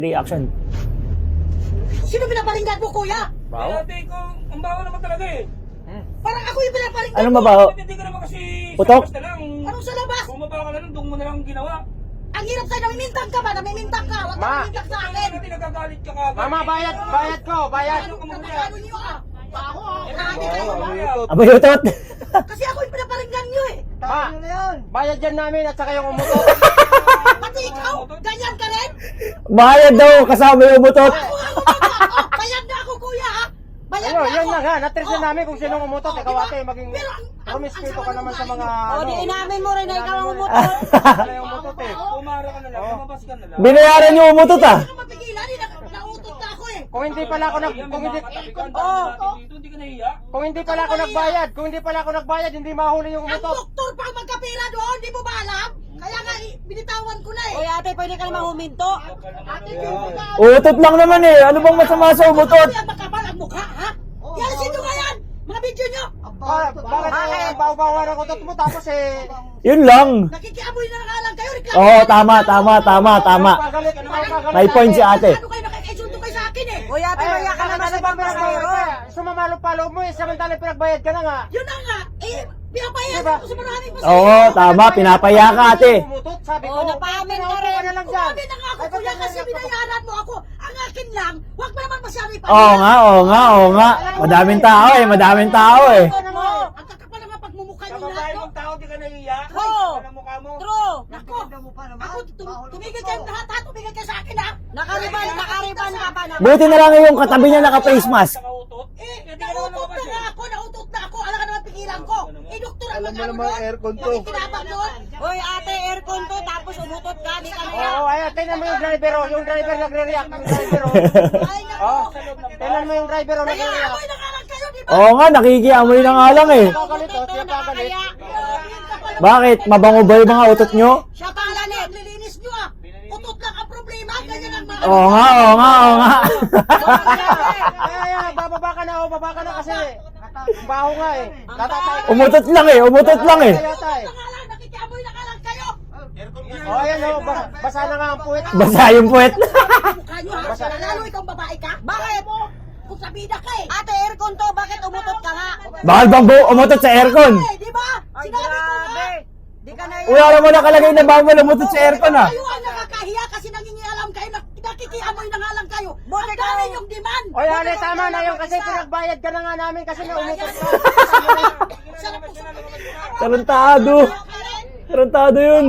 Reaction. Sino pinaparinggan mo, kuya? Baho? Ate ko, ang baho naman talaga eh. Parang ako yung pinaparinggan Anong mo. mabaho? Hindi ka naman kasi Putok? sa labas na lang. Anong sa labas? Kung mabaho ka na lang, doon mo na lang ginawa. Ang hirap sa'yo, namimintang ka ba? Namimintang ka. Huwag ka Ma! namimintang sa akin. Hindi nagagalit ka kagad. Mama, bayad ko, bayad. Ano kung magkano niyo ah? Baho ah. Grabe kayo. Abay, utot. Kasi ako yung pinaparinggan niyo eh. Ma, bayad yan namin at saka yung umutot. Pati ikaw, ganyan ka rin? Bayad daw, kasama yung umutot. Ako nga umutot. Oh, bayad na ako, kuya ha? Bayad Ano, na yan ako. na nga, natres na namin kung sinong umutot. Ikaw diba? ate, maging Pero promiscuito ka naman sa mga O, di inamin mo rin na ikaw ang umutot. Ano yung umutot eh. Pumara ka na lang, lumabas ka na lang. Binayaran yung umutot ah. Hindi ka mapigilan, nautot na ako eh. Kung hindi pala ako Hindi ka nahiya. kung hindi pala ako nagbayad, hindi mahuli yung Ang umutot. doktor pa ang magkapira doon, di mo ba alam? Kaya nga, binitawan ko na eh. Oy ate, pwede ka naman huminto. Ate, yung Utot lang naman eh. Ano bang masama sa umutot? Ang makapal ang mukha, ha? Yan, sino nga yan? Mga video nyo. Bakit bawa-bawa ng utot mo tapos eh. Yun lang. Nakikiamoy na nga lang kayo. Reklamo. Oo, tama. Pagalit. May point si ate. Ano kayo nakikaisunto kayo sa akin eh? Oy ate, maya ka naman sa pampasero. Sumamalo-palo mo eh, samantalang pinagbayad ka na nga. Yun na nga. Eh, pinapayan Diba? ko sa maraming Oo, tama. Pinapaya ka ate. Umutot, sabi ko. Oo, napaamin ka rin. Ka na lang dyan. Kumabi na nga ako, kuya, kasi binayaran mo ako. Ang akin lang, huwag mo naman masyari pa. Oo nga. Madaming tao eh. Ang kakapal naman pagmumukha nyo lahat, Kababae no? mong tao, di ka nahiya. Oo. Ang mukha mo. True. Nako, ako, tumigil kayo lahat, ha? Tumigil kayo sa akin, ha? Nakariban ka pa naman. Buti na lang yung katabi niya naka-face mask. Nakautot. Eh, Hindi ka naman nautot lumabas na eh. ako, nautot na ako. Alam ka naman pigilan ko. Eh, doktor, ang Alam mo mag-ano naman, doon? aircon to. Nakikinabang doon. Oy ate, aircon to tapos umutot ka, di ka naya. Oo, ayan, tingnan mo yung driver, yung driver nagre-react, yung driver. Ay, nako. Oh, tingnan mo yung driver Kaya nagre-react. amoy na nga lang kayo, di ba? Oo nga, nakikiamoy na nga lang eh. Pagalit, oh, siya pagalit. Bakit? Mabango ba yung mga utot nyo? Siya pang ganit. Nilinis nyo ah. Utot lang ang problema. Ganyan ang mga... Oo nga. Ay, bababa ka na kasi. Baho nga eh. Tatatay. Umutot lang eh. Yata eh. Na nga lang, nakikiamoy na nga lang kayo. Oh, ayan oh, basa na nga ang puwet. Basa yung puwet. Mukha nyo ha. Lalo ikaw babae ka. Bakit? Kung sabida ka eh. Ate, aircon to, bakit umutot ka nga? Bakal bang umutot sa aircon? Eh, di ba? Ay Sinabi ko nga. grabe. Di ka naya. Wala naman nakalagay na bawal umutot sa aircon ah. Kayo ang nakakahiya kasi nangingialam kayo. Nakikiamoy na nga lang kayo. Buti Ang dami ka- yung demand. Oy, Ale, tama na yun kasi pinagbayad ka na nga namin kasi may umutot ka. Sarap po sa Tarantado yun.